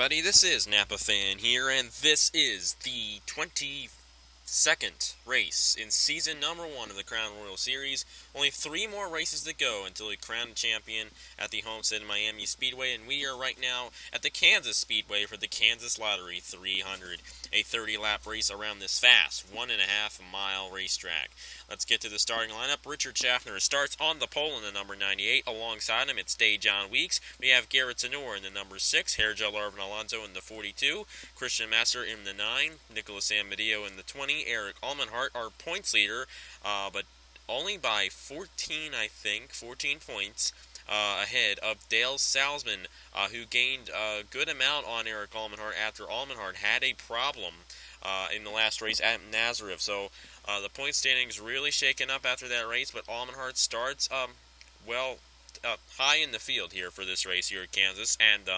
everybody, this is Napa Fan here, and this is the 22nd race in season number 1 of the Crown Royal Series. Only 3 more races to go until we crown a champion at the Homestead Miami Speedway, and we are right now at the Kansas Speedway for the Kansas Lottery 300, a 30-lap race around this fast 1.5-mile racetrack. Let's get to the starting lineup. Richard Schaffner starts on the pole in the number 98. Alongside him, it's John Weeks. We have Garrett Zanor in the number 6, Hergel Arvin Alonso in the 42, Christian Master in the 9, Nicholas Amadeo in the 20, Eric Almenhart, our points leader, but only by 14 points ahead of Dale Salzman, who gained a good amount on Eric Almenhart after Almenhart had a problem in the last race at Nazareth. So the point standings really shaken up after that race, but Almenhart starts high in the field here for this race here at Kansas, and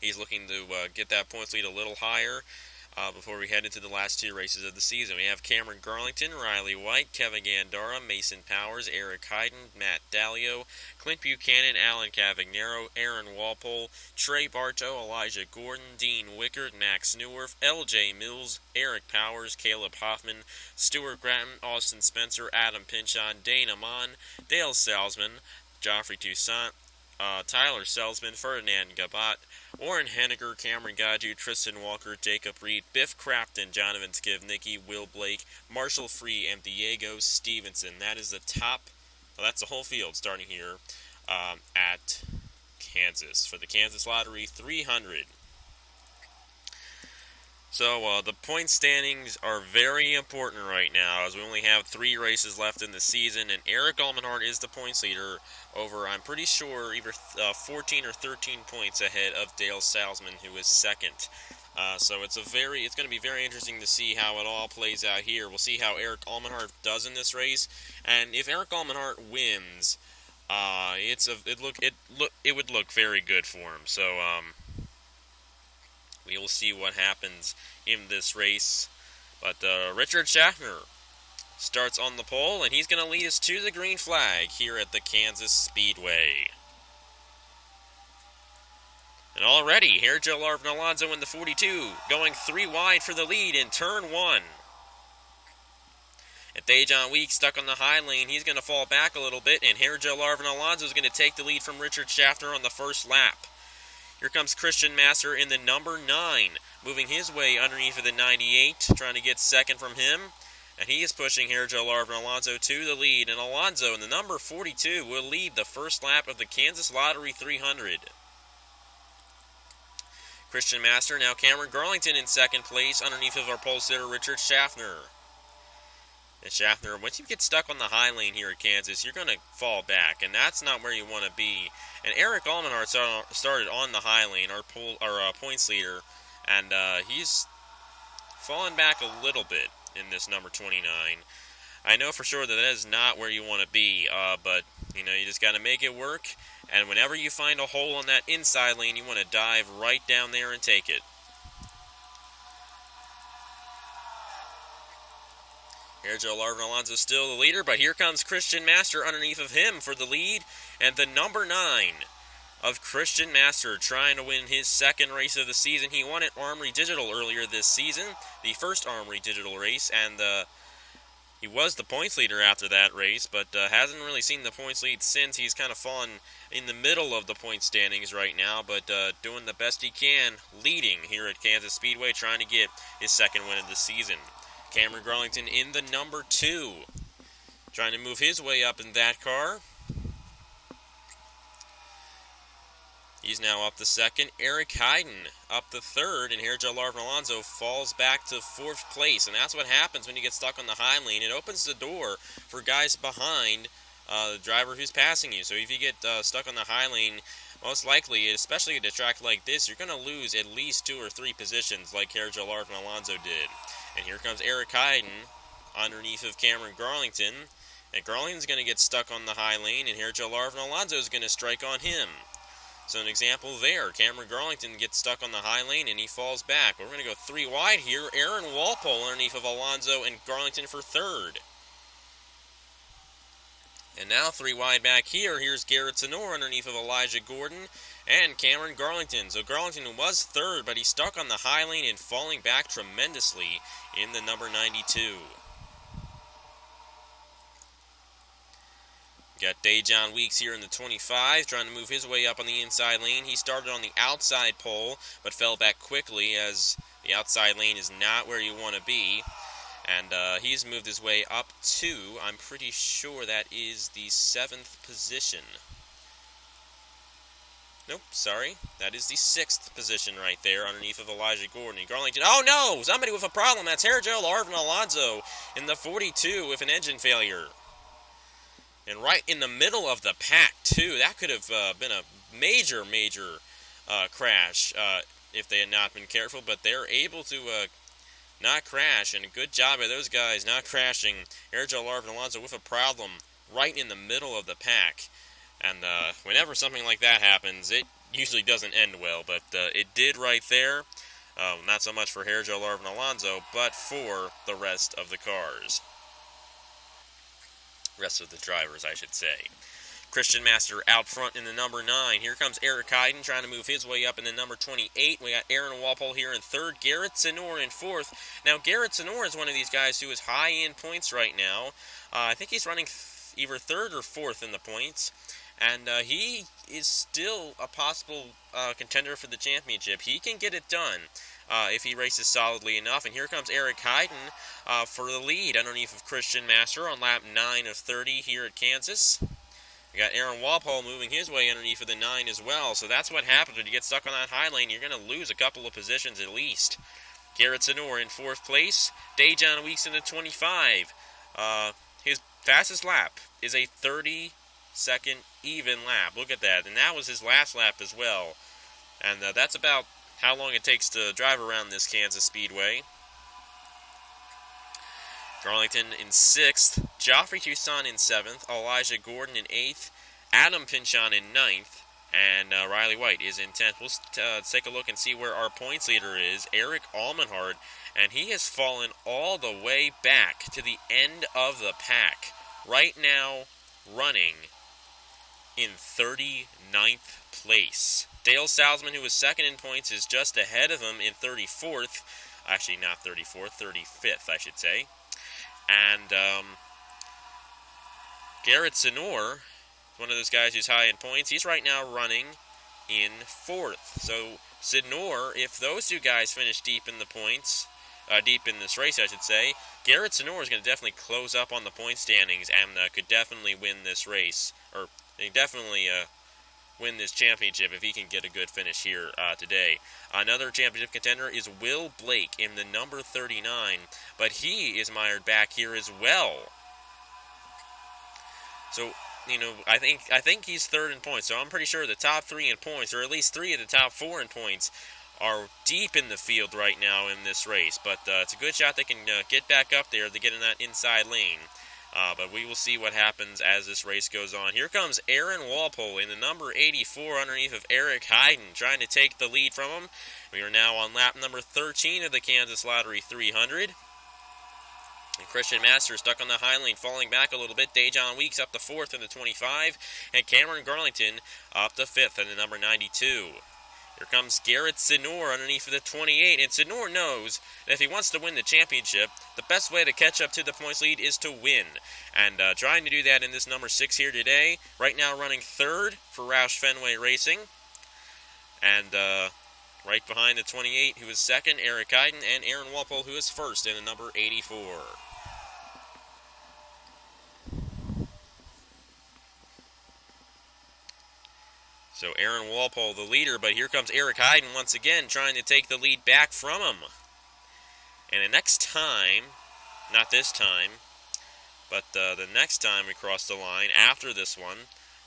he's looking to get that points lead a little higher before we head into the last 2 races of the season. We have Cameron Garlington, Riley White, Kevin Gandara, Mason Powers, Eric Hyden, Matt Dalio, Clint Buchanan, Alan Cavagnaro, Aaron Walpole, Trey Bartow, Elijah Gordon, Dean Wickert, Max Neuwerf, L.J. Mills, Eric Powers, Caleb Hoffman, Stuart Grattan, Austin Spencer, Adam Pinchon, Dane Amon, Dale Salzman, Joffrey Toussaint, Tyler Salzman, Ferdinand Gabat, Warren Henniger, Cameron Gaju, Tristan Walker, Jacob Reed, Biff Crafton, Jonathan Skivnicki, Will Blake, Marshall Free, and Diego Stevenson. That is the top, that's the whole field starting here at Kansas for the Kansas Lottery 300. So the point standings are very important right now, as we only have 3 races left in the season, and Eric Almenhart is the points leader over, I'm pretty sure, either 14 or 13 points ahead of Dale Salzman, who is second. So it's going to be very interesting to see how it all plays out here. We'll see how Eric Almenhart does in this race, and if Eric Almenhart wins, it would look very good for him. So we will see what happens in this race. But Richard Schaffner starts on the pole, and he's going to lead us to the green flag here at the Kansas Speedway. And already, Hergel Arvin Alonso in the 42, going 3 wide for the lead in turn 1. At Dejan Weeks stuck on the high lane, he's going to fall back a little bit, and Hergel Arvin Alonso is going to take the lead from Richard Schaffner on the first lap. Here comes Christian Master in the number 9, moving his way underneath of the 98, trying to get second from him. And he is pushing Hergel Arvin Alonso to the lead. And Alonso in the number 42 will lead the first lap of the Kansas Lottery 300. Christian Master, now Cameron Garlington in second place underneath of our pole sitter Richard Schaffner. And Schaffner, once you get stuck on the high lane here at Kansas, you're going to fall back, and that's not where you want to be. And Eric Almenhart started on the high lane, our points leader, and he's fallen back a little bit in this number 29. I know for sure that is not where you want to be, but you just got to make it work. And whenever you find a hole on that inside lane, you want to dive right down there and take it. Hergel Arvin Alonso still the leader, but here comes Christian Master underneath of him for the lead. And the number 9 of Christian Master trying to win his second race of the season. He won at Armory Digital earlier this season, the first Armory Digital race, and he was the points leader after that race, but hasn't really seen the points lead since. He's kind of fallen in the middle of the point standings right now, but doing the best he can, leading here at Kansas Speedway, trying to get his second win of the season. Cameron Garlington in the number 2, trying to move his way up in that car. He's now up the second. Eric Hyden up the third, and Hergel Arvin Alonso falls back to 4th place. And that's what happens when you get stuck on the high lane. It opens the door for guys behind the driver who's passing you. So if you get stuck on the high lane, most likely, especially at a track like this, you're going to lose at least 2 or 3 positions like Hergel Arvin Alonso did. And here comes Eric Hyden underneath of Cameron Garlington. And Garlington's going to get stuck on the high lane, and Hergel Arvin Alonso is going to strike on him. So an example there, Cameron Garlington gets stuck on the high lane and he falls back. We're going to go 3 wide here. Aaron Walpole underneath of Alonso and Garlington for third. And now 3 wide back here. Here's Garrett Sonor underneath of Elijah Gordon and Cameron Garlington. So Garlington was third, but he's stuck on the high lane and falling back tremendously in the number 92. Got Dejon Weeks here in the 25, trying to move his way up on the inside lane. He started on the outside pole, but fell back quickly as the outside lane is not where you want to be. And he's moved his way up to, I'm pretty sure that is the 7th position. Nope, sorry. That is the 6th position right there underneath of Elijah Gordon. And Garlington, oh no! Somebody with a problem. That's Hergel Arvin Alonso in the 42 with an engine failure. And right in the middle of the pack, too. That could have been a major crash if they had not been careful. But they're able to not crash. And a good job by those guys not crashing. Hergel Arvin Alonso with a problem right in the middle of the pack. And whenever something like that happens, it usually doesn't end well. But it did right there. Not so much for Hergel Arvin Alonso, but for the rest of the cars. Rest of the drivers, I should say. Christian Master out front in the number 9. Here comes Eric Heiden trying to move his way up in the number 28. We got Aaron Walpole here in 3rd. Garrett Sonor in 4th. Now, Garrett Sonor is one of these guys who is high in points right now. I think he's running either 3rd or 4th in the points. And he is still a possible contender for the championship. He can get it done if he races solidly enough. And here comes Eric Heiden for the lead underneath of Christian Master on lap 9 of 30 here at Kansas. We got Aaron Walpole moving his way underneath of the 9 as well. So that's what happens when you get stuck on that high lane. You're going to lose a couple of positions at least. Garrett Sonor in 4th place. Dejon Weeks in the 25. His fastest lap is a 30-second even lap. Look at that. And that was his last lap as well. And that's about how long it takes to drive around this Kansas Speedway. Garlington in 6th. Joffrey Toussaint in 7th. Elijah Gordon in 8th. Adam Pinchon in 9th. And Riley White is in 10th. We'll take a look and see where our points leader is. Eric Almenhard. And he has fallen all the way back to the end of the pack. Right now, running in 39th place. Dale Salzman, who was 2nd in points, is just ahead of him in 34th. Actually, not 34th, 35th, I should say. And Garrett Sonor, one of those guys who's high in points, he's right now running in 4th. So Sonor, if those two guys finish deep in the points, deep in this race, I should say, Garrett Sonor is going to definitely close up on the point standings and could definitely win this race, or definitely win this championship if he can get a good finish here today. Another championship contender is Will Blake in the number 39, but he is mired back here as well. So, you know, I think he's 3rd in points, so I'm pretty sure the top 3 in points, or at least 3 of the top 4 in points, are deep in the field right now in this race. But it's a good shot they can get back up there to get in that inside lane. But we will see what happens as this race goes on. Here comes Aaron Walpole in the number 84 underneath of Eric Heiden, trying to take the lead from him. We are now on lap number 13 of the Kansas Lottery 300. And Christian Master stuck on the high lane, falling back a little bit. Dejon Weeks up to 4th in the 25. And Cameron Garlington up to 5th in the number 92. Here comes Garrett Sonor underneath of the 28, and Sonor knows that if he wants to win the championship, the best way to catch up to the points lead is to win. And trying to do that in this number 6 here today, right now running 3rd for Roush Fenway Racing. And right behind the 28, who is 2nd, Eric Heiden, and Aaron Walpole, who is 1st in the number 84. So Aaron Walpole, the leader, but here comes Eric Heiden once again trying to take the lead back from him. And the next time, not this time, but the next time we cross the line after this one,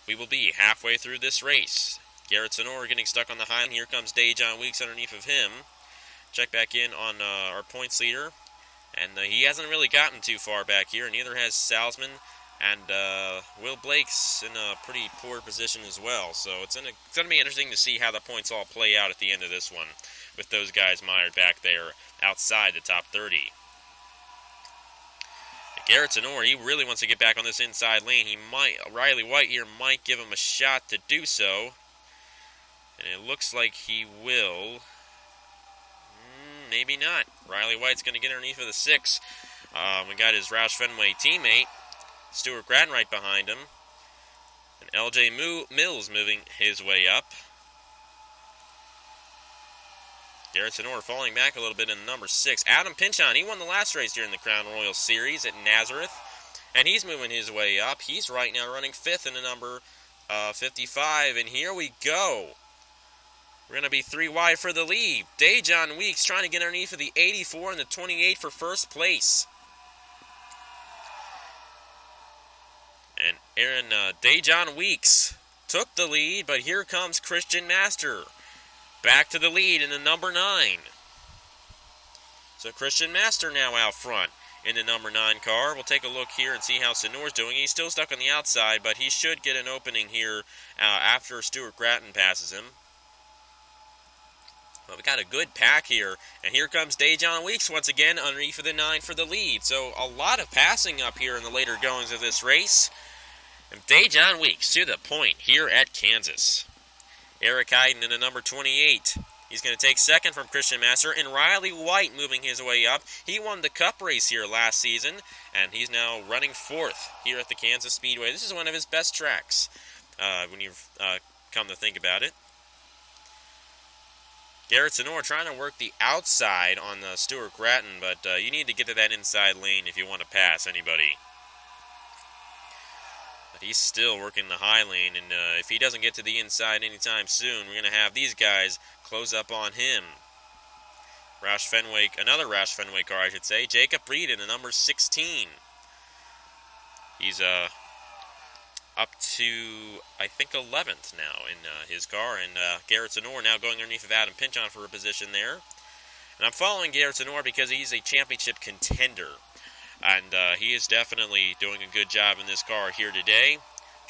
we will be halfway through this race. Garrett Sonor getting stuck on the high line. Here comes Dejon Weeks underneath of him. Check back in on our points leader. And he hasn't really gotten too far back here, and neither has Salzman. And Will Blake's in a pretty poor position as well. So it's going to be interesting to see how the points all play out at the end of this one, with those guys mired back there outside the top 30. Garrett Tenor, he really wants to get back on this inside lane. Riley White here might give him a shot to do so. And it looks like he will. Maybe not. Riley White's going to get underneath for the 6. We got his Roush Fenway teammate, Stuart Gratton, right behind him. And LJ Mills moving his way up. Garrett Tenor falling back a little bit in the number 6. Adam Pinchon, he won the last race during the Crown Royal Series at Nazareth. And he's moving his way up. He's right now running 5th in the number 55. And here we go. We're going to be 3 wide for the lead. Dejon Weeks trying to get underneath for the 84 and the 28 for first place. And Dejon Weeks took the lead, but here comes Christian Master back to the lead in the number 9. So Christian Master now out front in the number 9 car. We'll take a look here and see how Senor's doing. He's still stuck on the outside, but he should get an opening here after Stuart Gratton passes him. But we got a good pack here, and here comes Dejon Weeks once again underneath for the 9 for the lead. So a lot of passing up here in the later goings of this race. And Dejon Weeks to the point here at Kansas. Eric Hayden in the number 28. He's going to take second from Christian Master, and Riley White moving his way up. He won the Cup race here last season, and he's now running 4th here at the Kansas Speedway. This is one of his best tracks when you've come to think about it. Garrett Tenor trying to work the outside on Stuart Gratton, but you need to get to that inside lane if you want to pass anybody. But he's still working the high lane, and if he doesn't get to the inside anytime soon, we're going to have these guys close up on him. Another Roush Fenway car, I should say. Jacob Reed in the number 16. He's up to, I think, 11th now in his car, and Garrett Tenor now going underneath of Adam Pinchon for a position there. And I'm following Garrett Tenor because he's a championship contender, and he is definitely doing a good job in this car here today,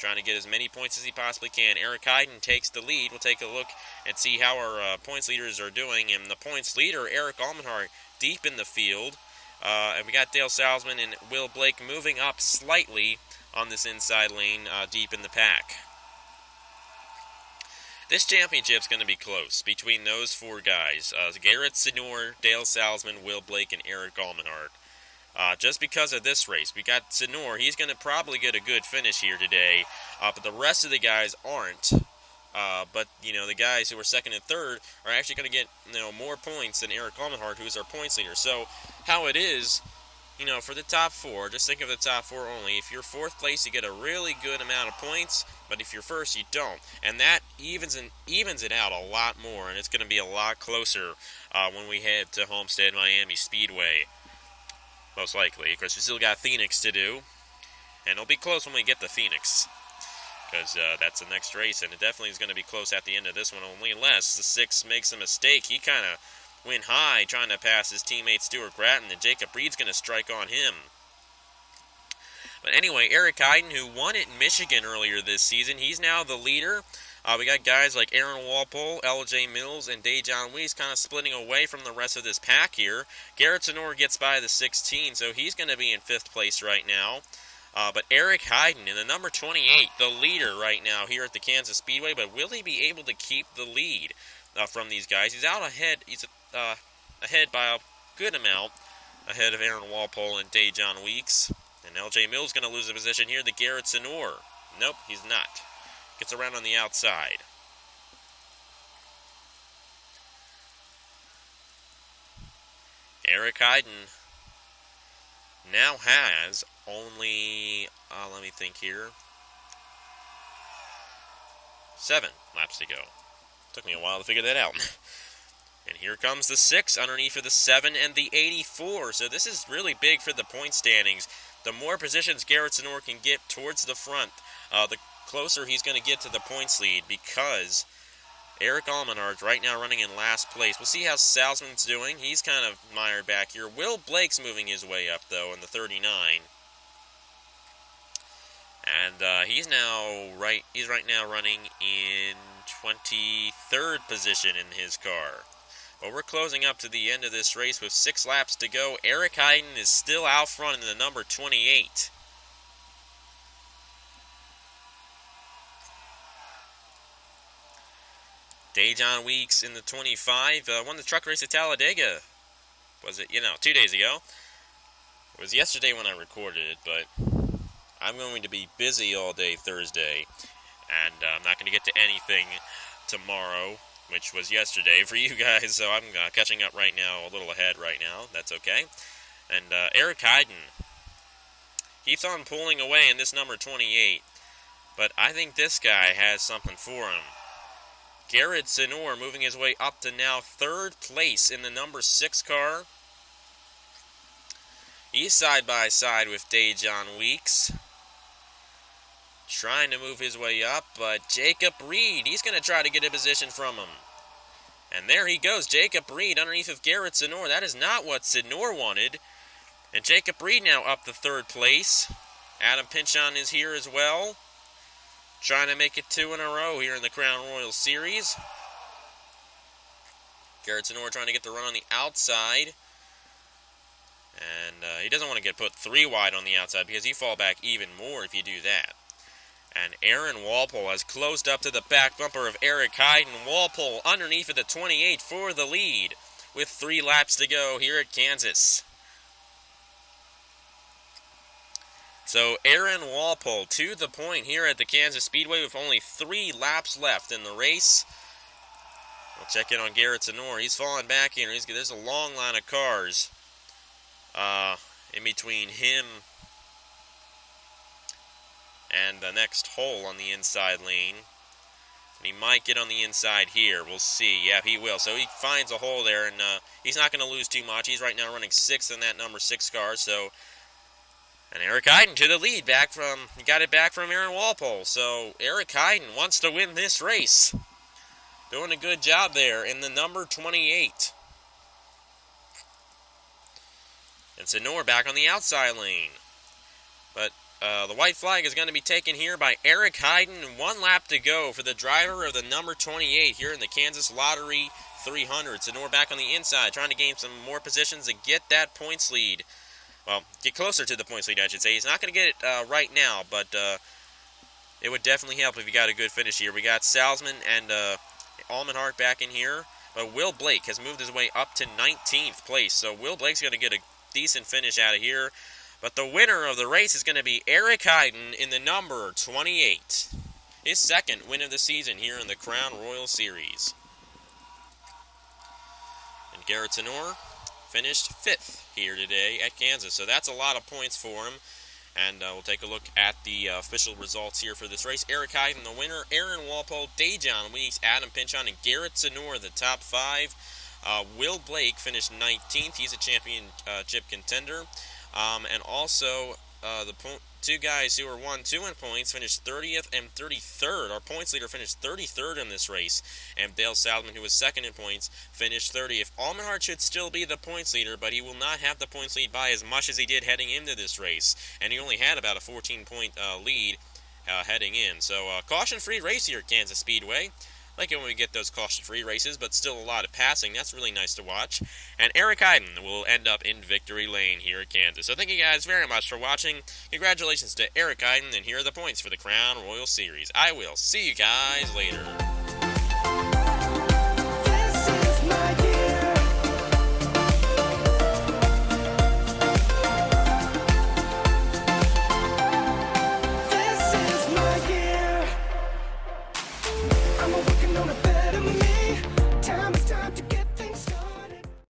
trying to get as many points as he possibly can. Eric Hayden takes the lead. We'll take a look and see how our points leaders are doing, and the points leader, Eric Almenhart, deep in the field, and we got Dale Salzman and Will Blake moving up slightly on this inside lane deep in the pack. This championship's going to be close between those 4 guys. Garrett Tenor, Dale Salzman, Will Blake, and Eric Almenhart. Just because of this race, we got Tenor. He's going to probably get a good finish here today, but the rest of the guys aren't. But, the guys who are 2nd and 3rd are actually going to get, more points than Eric Almenhart, who's our points leader. So, how it is, for the top 4, just think of the top 4 only. If you're 4th place, you get a really good amount of points, but if you're 1st, you don't. And that evens it out a lot more, and it's going to be a lot closer when we head to Homestead Miami Speedway, most likely. Of course, we still got Phoenix to do, and it'll be close when we get to Phoenix, because that's the next race, and it definitely is going to be close at the end of this one, only unless the 6 makes a mistake. He kind of went high trying to pass his teammate Stuart Gratton, and Jacob Reed's going to strike on him. But anyway, Eric Hayden, who won it in Michigan earlier this season, he's now the leader. We got guys like Aaron Walpole, L.J. Mills, and Dejon Weeks kind of splitting away from the rest of this pack here. Garrett Tenor gets by the 16, so he's going to be in 5th place right now. But Eric Hayden in the number 28, the leader right now here at the Kansas Speedway, but will he be able to keep the lead from these guys? He's out ahead. He's ahead by a good amount, ahead of Aaron Walpole and Dejon Weeks. And L.J. Mills going to lose a position here to Garrett Tenor. Nope, he's not. Gets around on the outside. Eric Hayden now has only, let me think here, 7 laps to go. Took me a while to figure that out. And here comes the 6 underneath of the 7 and the 84. So this is really big for the point standings. The more positions Garrett Tenor can get towards the front, the closer he's going to get to the points lead, because Eric Almenhart's right now running in last place. We'll see how Salzman's doing. He's kind of mired back here. Will Blake's moving his way up, though, in the 39. And he's right now running in 23rd position in his car. Well, we're closing up to the end of this race with 6 laps to go. Eric Heiden is still out front in the number 28. Dejon Weeks in the 25 won the truck race at Talladega. Was it, 2 days ago? It was yesterday when I recorded it, but I'm going to be busy all day Thursday, and I'm not going to get to anything tomorrow, which was yesterday for you guys, so I'm catching up right now, a little ahead right now. That's okay. And Eric Heiden keeps on pulling away in this number 28, but I think this guy has something for him. Garrett Zenor moving his way up to now 3rd place in the number 6 car. He's side by side with Dejon Weeks, trying to move his way up, but Jacob Reed, he's going to try to get a position from him. And there he goes, Jacob Reed underneath of Garrett Zenor. That is not what Zenor wanted. And Jacob Reed now up to 3rd place. Adam Pinchon is here as well, trying to make it 2 in a row here in the Crown Royal Series. Garrett Zenor trying to get the run on the outside. And he doesn't want to get put 3 wide on the outside because you fall back even more if you do that. And Aaron Walpole has closed up to the back bumper of Eric Heiden. Walpole underneath of the 28 for the lead with 3 laps to go here at Kansas. So Aaron Walpole to the point here at the Kansas Speedway with only 3 laps left in the race. We'll check in on Garrett Zenor. He's falling back in. There's a long line of cars in between him and the next hole on the inside lane. And he might get on the inside here. We'll see. Yeah, he will. So he finds a hole there, and he's not going to lose too much. He's right now running 6th in that number 6 car. So, and Eric Heiden to the lead. He got it back from Aaron Walpole. So Eric Heiden wants to win this race. Doing a good job there in the number 28. And Zenor back on the outside lane. But the white flag is going to be taken here by Eric Heiden. 1 lap to go for the driver of the number 28 here in the Kansas Lottery 300. Zenor back on the inside, trying to gain some more positions to get that points lead. Well, get closer to the points lead, I should say. He's not going to get it right now, but it would definitely help if he got a good finish here. We got Salzman and Almenhart back in here. But Will Blake has moved his way up to 19th place. So Will Blake's going to get a decent finish out of here. But the winner of the race is going to be Eric Heiden in the number 28. His 2nd win of the season here in the Crown Royal Series. And Garrett Zenor finished 5th here today at Kansas. So that's a lot of points for him. And we'll take a look at the official results here for this race. Eric Heiden, the winner. Aaron Walpole, Dejon Weeks, Adam Pinchon, and Garrett Zenor, the top 5. Will Blake finished 19th. He's a championship contender. And also, the 2 guys who were 1-2 in points finished 30th and 33rd. Our points leader finished 33rd in this race. And Dale Salzman, who was 2nd in points, finished 30th. Almenhart should still be the points leader, but he will not have the points lead by as much as he did heading into this race. And he only had about a 14-point lead heading in. So, caution-free race here at Kansas Speedway. Like it when we get those caution-free races, but still a lot of passing. That's really nice to watch. And Eric Heiden will end up in victory lane here at Kansas. So thank you guys very much for watching. Congratulations to Eric Heiden, and here are the points for the Crown Royal Series. I will see you guys later.